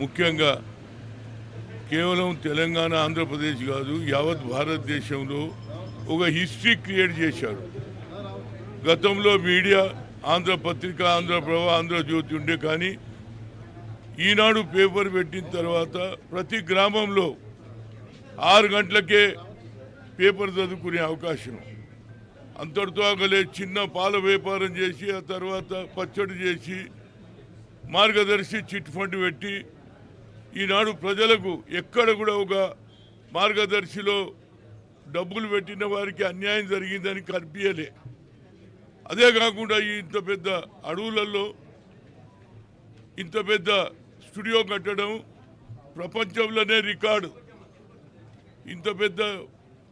ముఖ్యంగా కేవలం తెలంగాణ ఆంధ్రప్రదేశ్ కాదు యావత్ భారతదేశంలో ఒక హిస్టరీ క్రియేట్ చేశాడు. గతంలో మీడియా ఆంధ్రపత్రిక, ఆంధ్రప్రభ, ఆంధ్రజ్యోతి ఉండే, కానీ ఈనాడు పేపర్ పెట్టిన తర్వాత ప్రతి గ్రామంలో 6 గంటలకే పేపర్ చదువుకునే అవకాశం. అంతటితో ఆగలే, చిన్న పాల వ్యాపారం చేసి ఆ తర్వాత పచ్చడి చేసి మార్గదర్శి చిట్ ఫండ్ పెట్టి ఈనాడు ప్రజలకు ఎక్కడ కూడా ఒక మార్గదర్శిలో డబ్బులు పెట్టిన వారికి అన్యాయం జరిగిందని కనిపించలే. అదే కాకుండా ఇంత పెద్ద అడవులలో ఇంత పెద్ద స్టూడియో కట్టడం ప్రపంచంలోనే రికార్డు. ఇంత పెద్ద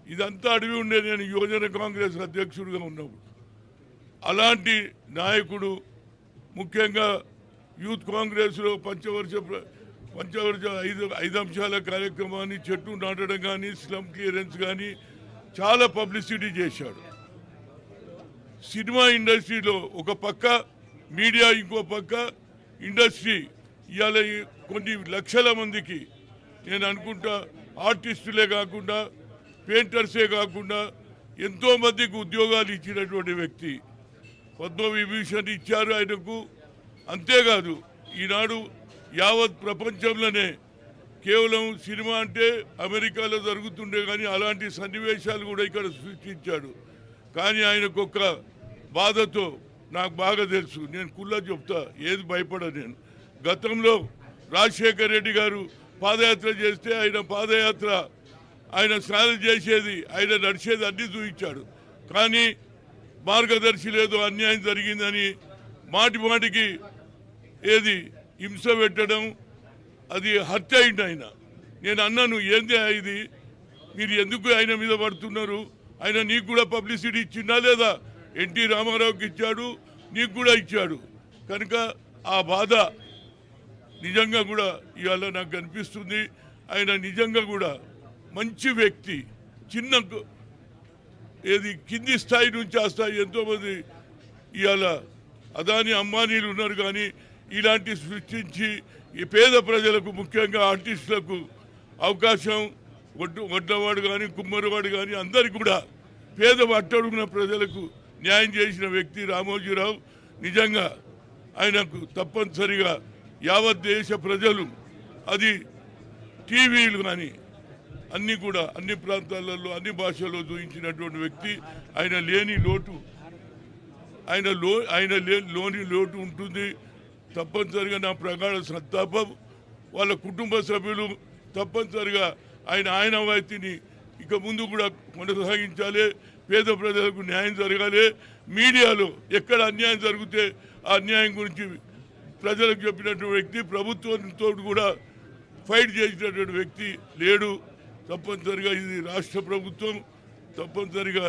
ఇదంతా అడవి ఉండే నేను యువజన కాంగ్రెస్ అధ్యక్షుడిగా ఉన్నప్పుడు. అలాంటి నాయకుడు ముఖ్యంగా యూత్ కాంగ్రెస్లో పంచవర్ష 5 అంశాల కార్యక్రమాన్ని, చెట్టు నాటడం కానీ, స్లమ్ క్లియరెన్స్ కానీ చాలా పబ్లిసిటీ చేశాడు. సినిమా ఇండస్ట్రీలో ఒక పక్క మీడియా, ఇంకో పక్క ఇండస్ట్రీ. ఇవాళ కొన్ని లక్షల మందికి నేను అనుకుంటా ఆర్టిస్టులే కాకుండా పెయింటర్సే కాకుండా ఎంతోమందికి ఉద్యోగాలు ఇచ్చినటువంటి వ్యక్తి. పద్మవిభూషణ్ ఇచ్చారు ఆయనకు. అంతేకాదు ఈనాడు యావత్ ప్రపంచంలోనే కేవలం సినిమా అంటే అమెరికాలో జరుగుతుండే, కానీ అలాంటి సన్నివేశాలు కూడా ఇక్కడ సృష్టించాడు. కానీ ఆయనకు ఒక బాధతో నాకు బాగా తెలుసు, నేను కుల్లా చెప్తా, ఏది భయపడ. నేను గతంలో రాజశేఖర్ రెడ్డి గారు పాదయాత్ర చేస్తే ఆయన స్నానం చేసేది, ఆయన నడిచేది అన్నీ చూపించాడు. కానీ మార్గదర్శి లేదు, అన్యాయం జరిగిందని మాటికి ఏది హింస పెట్టడం, అది హత్య అయింది. నేను అన్నాను, ఏంది ఇది, మీరు ఎందుకు ఆయన మీద పడుతున్నారు? ఆయన నీకు కూడా పబ్లిసిటీ ఇచ్చిందా లేదా? ఎన్టీ రామారావుకి ఇచ్చాడు, నీకు కూడా ఇచ్చాడు. కనుక ఆ బాధ నిజంగా కూడా ఇవాళ నాకు కనిపిస్తుంది. ఆయన నిజంగా కూడా మంచి వ్యక్తి. కింది స్థాయి నుంచి ఆ స్థాయి ఎంతోమంది ఇవాళ అదాని అంబానీలు ఉన్నారు, కానీ ఇలాంటి సృష్టించి ఈ పేద ప్రజలకు, ముఖ్యంగా ఆర్టిస్టులకు అవకాశం, వడ్డవాడు కానీ కుమ్మరివాడు కానీ అందరికీ కూడా పేద అట్టడుగున ప్రజలకు న్యాయం చేసిన వ్యక్తి రామోజీరావు. నిజంగా ఆయనకు తప్పనిసరిగా యావత్ దేశ ప్రజలు, అది టీవీలు కానీ అన్నీ కూడా అన్ని ప్రాంతాలలో అన్ని భాషల్లో చూపించినటువంటి వ్యక్తి. ఆయన లేని లోటు లోని లోటు ఉంటుంది. తప్పనిసరిగా నా ప్రగాఢ సంతాపం. వాళ్ళ కుటుంబ సభ్యులు తప్పనిసరిగా ఆయన వైద్యుని ఇక ముందు కూడా కొనసాగించాలి. పేద ప్రజలకు న్యాయం జరగాలి. మీడియాలో ఎక్కడ అన్యాయం జరిగితే ఆ అన్యాయం గురించి ప్రజలకు చెప్పినటువంటి వ్యక్తి, ప్రభుత్వంతో కూడా ఫైట్ చేసినటువంటి వ్యక్తి లేడు. తప్పనిసరిగా ఇది రాష్ట్ర ప్రభుత్వం, తప్పనిసరిగా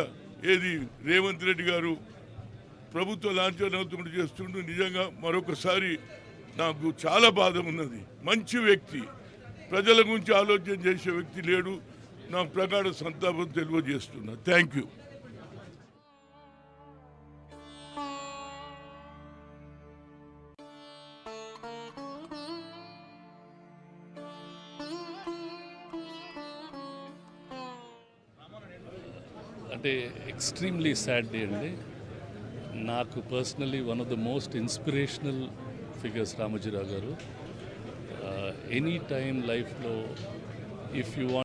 ఏది రేవంత్ రెడ్డి గారు ప్రభుత్వ లాంఛనవుతుడు చేస్తుంటూ నిజంగా మరొకసారి నాకు చాలా బాధ ఉన్నది. మంచి వ్యక్తి, ప్రజల గురించి ఆలోచన చేసే వ్యక్తి లేడు. నా ప్రగాఢ సంతాపం తెలియజేస్తున్నా. Thank you. అంటే ఎక్స్ట్రీమ్లీ సాడ్ డే అండి. నాకు personally one of the most inspirational figures Ramoji Rao గారు. ఎనీ టైమ్ లైఫ్లో ఇఫ్ యూ